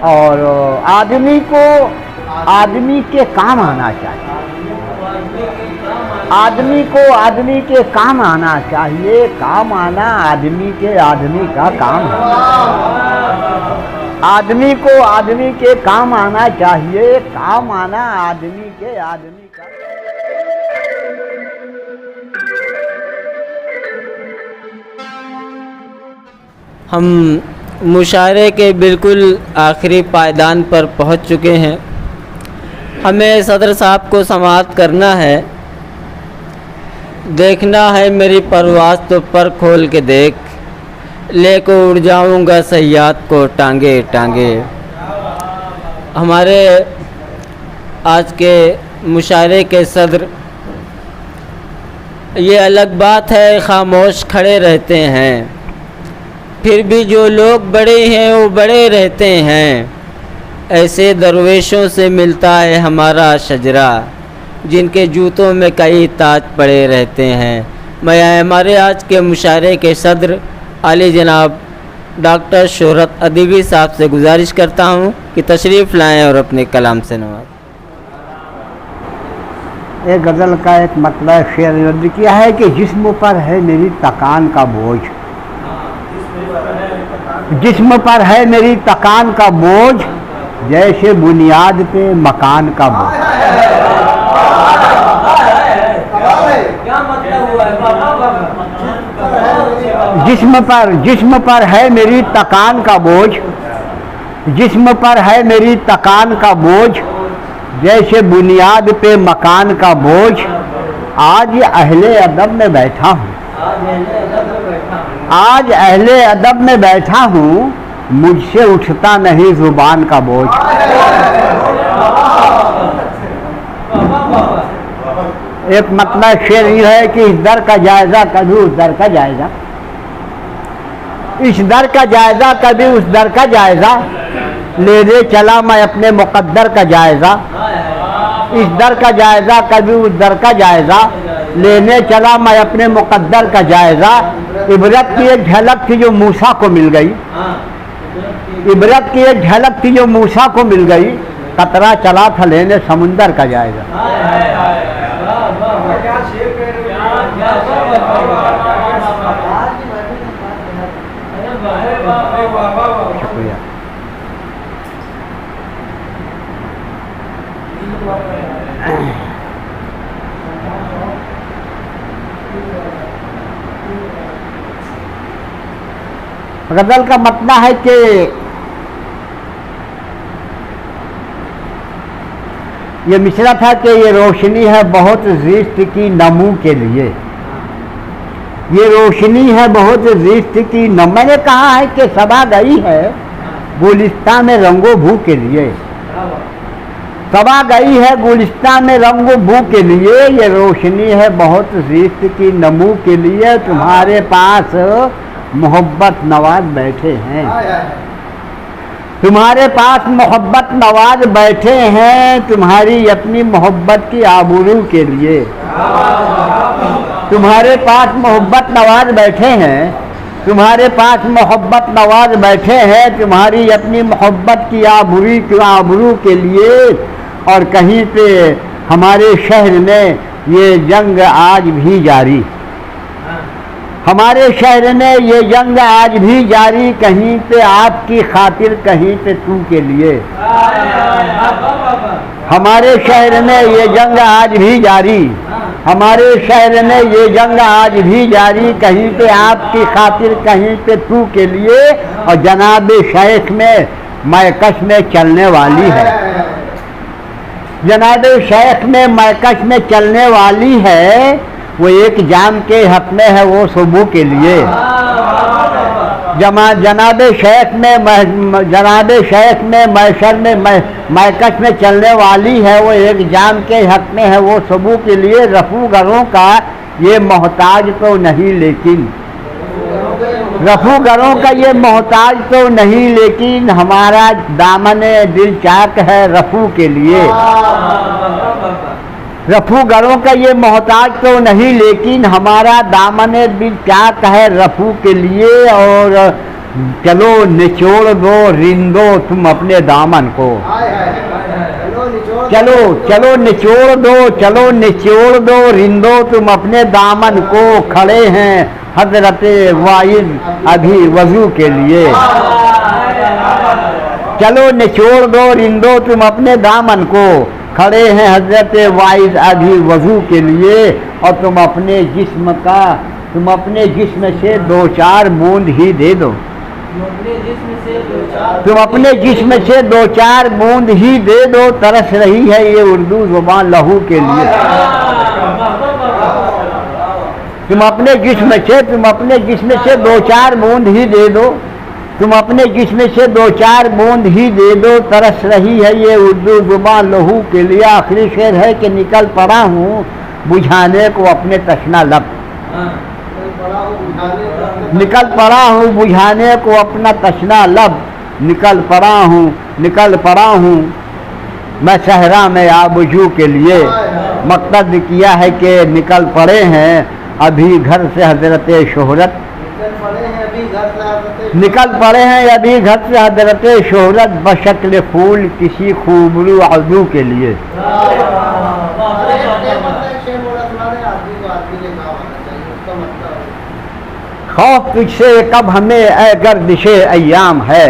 और आदमी को आदमी के काम आना चाहिए। आदमी को आदमी के काम आना चाहिए। काम आना आदमी का काम है। आदमी को आदमी के काम आना चाहिए। काम आना आदमी का। हम मुशायरे के बिल्कुल आखिरी पायदान पर पहुंच चुके हैं। हमें सदर साहब को समाअत करना है। देखना है मेरी परवाज़ तो पर खोल के देख, लेको उड़ जाऊंगा सयाद को टांगे टांगे। हमारे आज के मुशायरे के सदर, ये अलग बात है खामोश खड़े रहते हैं, फिर भी जो लोग बड़े हैं वो बड़े रहते हैं। ऐसे दरवेशों से मिलता है हमारा शजरा, जिनके जूतों में कई ताज पड़े रहते हैं। मैं हमारे आज के मुशायरे के सदर आली जनाब डॉक्टर शोहरत अदीबी साहब से गुजारिश करता हूं कि तशरीफ़ लाएं और अपने कलाम से नवाज़ें। एक गज़ल का एक मतलब शेर रद्द किया है कि जिस्म पर है मेरी तकान का बोझ, जिस्म पर है मेरी तकान का बोझ, जैसे बुनियाद पे मकान का बोझ। जिस्म पर है मेरी तकान का बोझ, जिस्म पर है मेरी तकान का बोझ, जैसे बुनियाद पे मकान का बोझ। आज अहले अदब में बैठा हूँ, आज अहले अदब में बैठा हूँ, मुझसे उठता नहीं जुबान का बोझ। एक मतलब शेर ये है कि इस दर का जायज़ा कभी उस दर का जायज़ा, इस दर का जायज़ा कभी उस दर का जायज़ा, लेने चला मैं अपने मुक़द्दर का जायज़ा। इस दर का जायज़ा कभी उस दर का जायज़ा, लेने चला मैं अपने मुक़द्दर का जायज़ा। इबरत की एक झलक थी जो मूसा को मिल गई, इबरत की एक झलक थी जो मूसा को मिल गई, कतरा चला था लेने समुंदर का जायज़ा। शुक्रिया। गज़ल का मतलब है कि ये मिसरा था कि ये रोशनी है बहुत ज़िस्त की नमू के लिए, ये रोशनी है बहुत ज़िस्त की नमू। मैंने कहा है कि सबा गई है गुलिस्तां में रंगो भू के लिए, सबा गई है गुलिस्तां में रंगो भू के लिए, ये रोशनी है बहुत ज़िस्त की नमू के लिए। तुम्हारे पास मोहब्बत नवाज बैठे हैं, तुम्हारे पास मोहब्बत नवाज बैठे हैं, तुम्हारी अपनी मोहब्बत की आबरू के लिए। तुम्हारे पास मोहब्बत नवाज बैठे हैं, तुम्हारे पास मोहब्बत नवाज बैठे हैं, तुम्हारी अपनी मोहब्बत की आबरू के लिए। और कहीं पे हमारे शहर में ये जंग आज भी जारी, हमारे शहर में ये जंग आज भी जारी, कहीं पे आपकी खातिर कहीं पे तू के लिए। हमारे शहर में ये जंग आज भी जारी, हमारे शहर में ये जंग आज भी जारी, कहीं पे आपकी खातिर कहीं पे तू के लिए। और जनाब शेख में मैकश में चलने वाली है, जनाब शेख में मैकश में चलने वाली है, वो एक जाम के हक में है वो सुबह के लिए। जनाब शेख में मैशर में मैकश में चलने वाली है, वो एक जाम के हक में है वो सुबह के लिए। रफूगरों का ये मोहताज तो नहीं लेकिन, रफूगरों का ये मोहताज तो नहीं लेकिन, हमारा दामने दिल चाक है रफू के लिए। रफूगरों का ये मोहताज तो नहीं लेकिन, हमारा दामन दिल चाक है रफू के लिए। और चलो निचोड़ दो रिंदो तुम अपने दामन को। चलो चलो निचोड़ दो, चलो निचोड़ दो रिंदो तुम अपने दामन को। खड़े हैं हजरत वाइज अभी वजू के लिए। चलो निचोड़ दो रिंदो तुम अपने दामन को। खड़े हैं हजरत वाइज अभी वजू के लिए। और तुम अपने जिस्म से दो चार बूंद ही दे दो। तुम अपने जिस्म से दो चार बूंद ही दे दो। तरस रही है ये उर्दू जुबान लहू के लिए। तुम अपने जिस्म से दो चार बूंद ही दे दो। तुम अपने जिस्म से दो चार बूंद ही दे दो। तरस रही है ये उर्दू जुबान लहू के लिए। आखिरी शेर है कि निकल पड़ा हूँ बुझाने को अपने तशना लब। निकल पड़ा हूँ बुझाने को अपना तशना लब। निकल पड़ा हूँ मैं सहरा में आबजू के लिए। मकसद किया है कि निकल पड़े हैं अभी घर से हजरत शोहरत। निकल पड़े हैं अभी घर से हजरत शोहरत बशक्ल फूल किसी खूबरू आदू के लिए। खौफ तुझसे कब हमें ए गर्दिशे अय्याम है।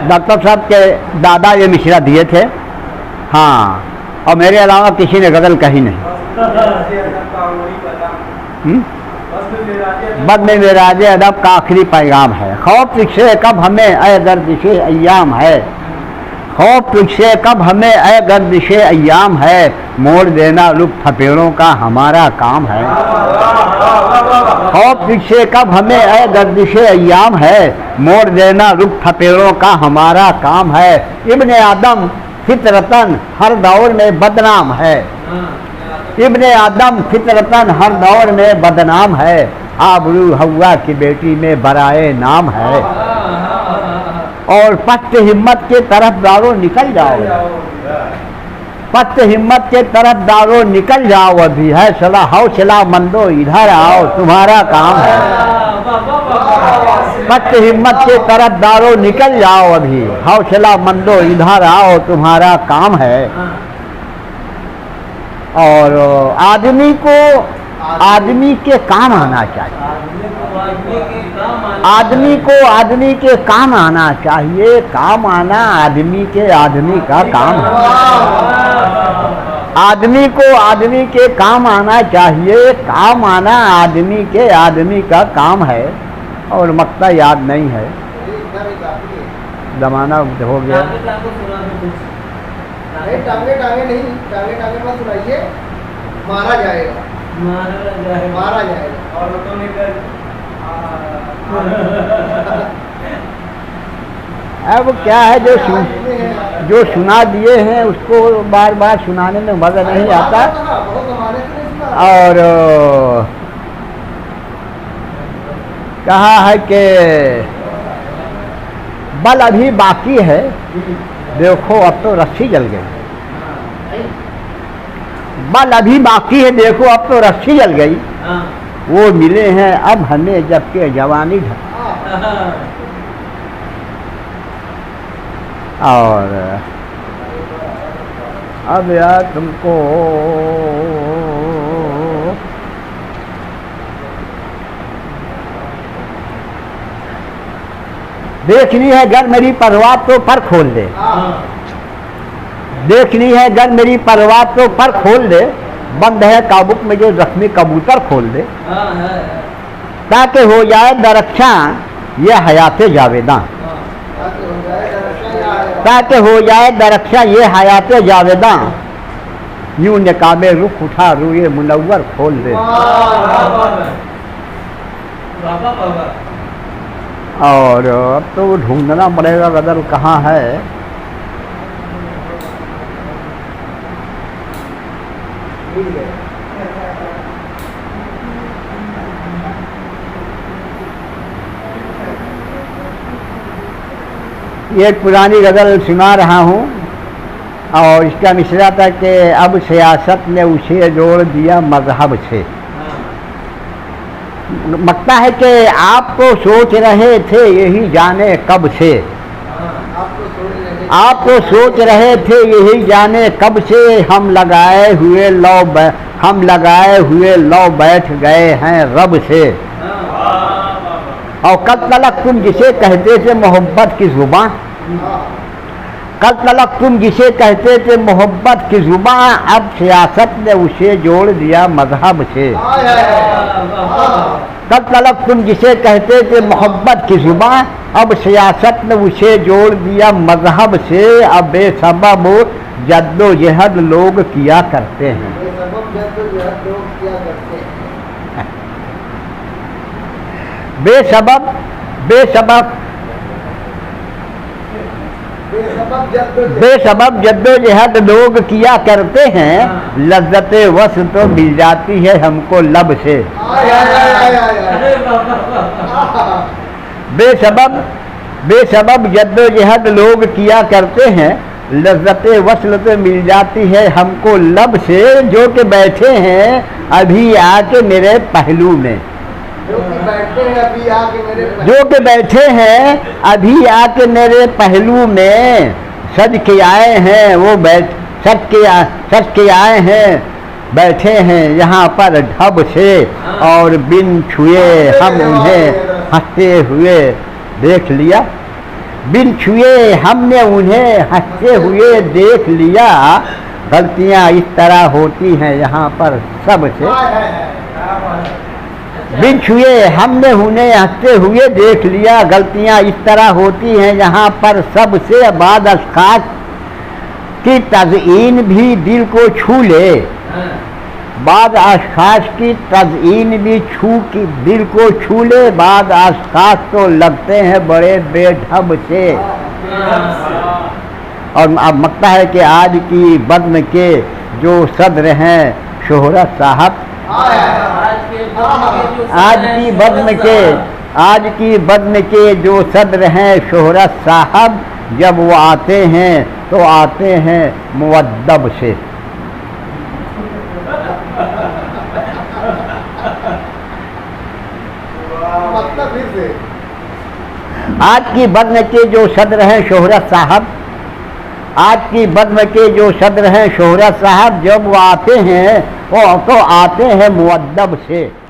डॉक्टर साहब के दादा ये मिश्रा दिए थे। हाँ, और मेरे अलावा किसी ने गज़ल कही नहीं। बद में मेराज अदब का आखिरी पैगाम है। खौफ तुझसे कब हमें ए गर्दिशे अय्याम है। खौफ तुझसे कब हमें ए गर्दिशे अय्याम है। मोड़ देना लुत्फ़ फपेड़ों का हमारा काम है। खौफ तुझसे कब हमें ए गर्दिशे अय्याम है। मोड़ देना लुत्फ़ फपेड़ों का हमारा काम है। इब्ने आदम फितरतन हर दौर में बदनाम है। इब्ने आदम फितरतन हर दौर में बदनाम है। आबरू हव्वा की बेटी में बराए नाम है। और पस्त हिम्मत के तरफदारों निकल जाओ। पस्त हिम्मत के तरफदारों निकल जाओ। अभी है सदा हौसला मंदो इधर आओ तुम्हारा काम है। पस्त हिम्मत के तरफदारों निकल जाओ। अभी हौसला मंदो इधर आओ तुम्हारा काम है। और आदमी को आदमी के काम आना चाहिए। आदमी को आदमी के काम आना चाहिए। काम आना आदमी का काम है। आदमी को आदमी के काम आना चाहिए। काम आना आदमी का काम है। और मक्ता याद नहीं है, जमाना हो गया। टांगे नहीं, टांगे मत सुनाइए। मारा जाएगा और तो लेकर अब क्या है जो सुना दिए हैं उसको बार बार सुनाने में मज़ा नहीं आता। और कहा है कि बल अभी बाकी है देखो अब तो रस्सी जल गई। बल अभी बाकी है देखो अब तो रस्सी जल गई। वो मिले हैं अब हमें जबकि जवानी और अब यार तुमको देखनी है घर मेरी परवाह तो पर खोल दे। देखनी है घर मेरी परवाह तो पर खोल दे। बंद है काबुक में जो जख्मी कबूतर खोल दे। ताकि हो जाए दरख्शां ये हयात जावेदां। ताकि हो जाए दरख्शां ये हयात जावेदां। यूं निकाबे रुख उठा रूए मुनव्वर खोल दे। और अब तो ढूंढना पड़ेगा गदर कहाँ है। ये पुरानी गज़ल सुना रहा हूँ और इसका मिसरा था कि अब सियासत ने उसे जोड़ दिया मजहब से। लगता है कि आप तो सोच रहे थे यही जाने कब से, आप तो सोच रहे थे यही जाने कब से, हम लगाए हुए लौ बैठ गए हैं रब से। और कल तलक तुम जिसे कहते थे मोहब्बत की जुबान, कल तलक तुम जिसे कहते थे मोहब्बत की जुबान, अब सियासत ने उसे जोड़ दिया मजहब से। कल तलक तुम जिसे कहते थे मोहब्बत की जुबान, अब सियासत ने उसे जोड़ दिया मजहब से। अब बेसबब जद्दोजहद लोग किया करते हैं, बेसबब जद्दोजहद लोग किया करते हैं, लज्जते वस तो मिल जाती है हमको लब से। बेसबब जद्दोजहद लोग किया करते हैं, लज्जते वस्ल तो मिल जाती है हमको लब से। जो कि बैठे हैं अभी आके मेरे पहलू में, जो कि बैठे हैं अभी आके मेरे पहलू में, सज के आए हैं वो सज के आए हैं, बैठे हैं यहाँ पर ढब से। और बिन छुए हम उन्हें हंसते हुए देख लिया, बिन छुए हमने उन्हें हंसते हुए देख लिया। गलतियाँ इस तरह होती हैं यहाँ पर सबसे, बिन छुए हमने उन्हें हंसते हुए देख लिया। गलतियाँ इस तरह होती हैं यहाँ पर सबसे। बाद अशखास की तज़ईन भी दिल को छू ले, बाद अशखास की तज़ईन भी दिल को छू ले। बाद अशखास तो लगते हैं बड़े बेढब से। और अब लगता है कि आज की बज़्म के जो सदर हैं शोहरत साहब, आज की बज़्म के जो सदर हैं शोहरत साहब, जब वो आते हैं तो आते हैं मुअद्दब से। आज की बज़्म के जो सदर हैं शोहरत साहब, आज की बज़्म के जो सदर हैं शोहरत साहब, जब वो आते हैं तो आते हैं मुअद्दब से।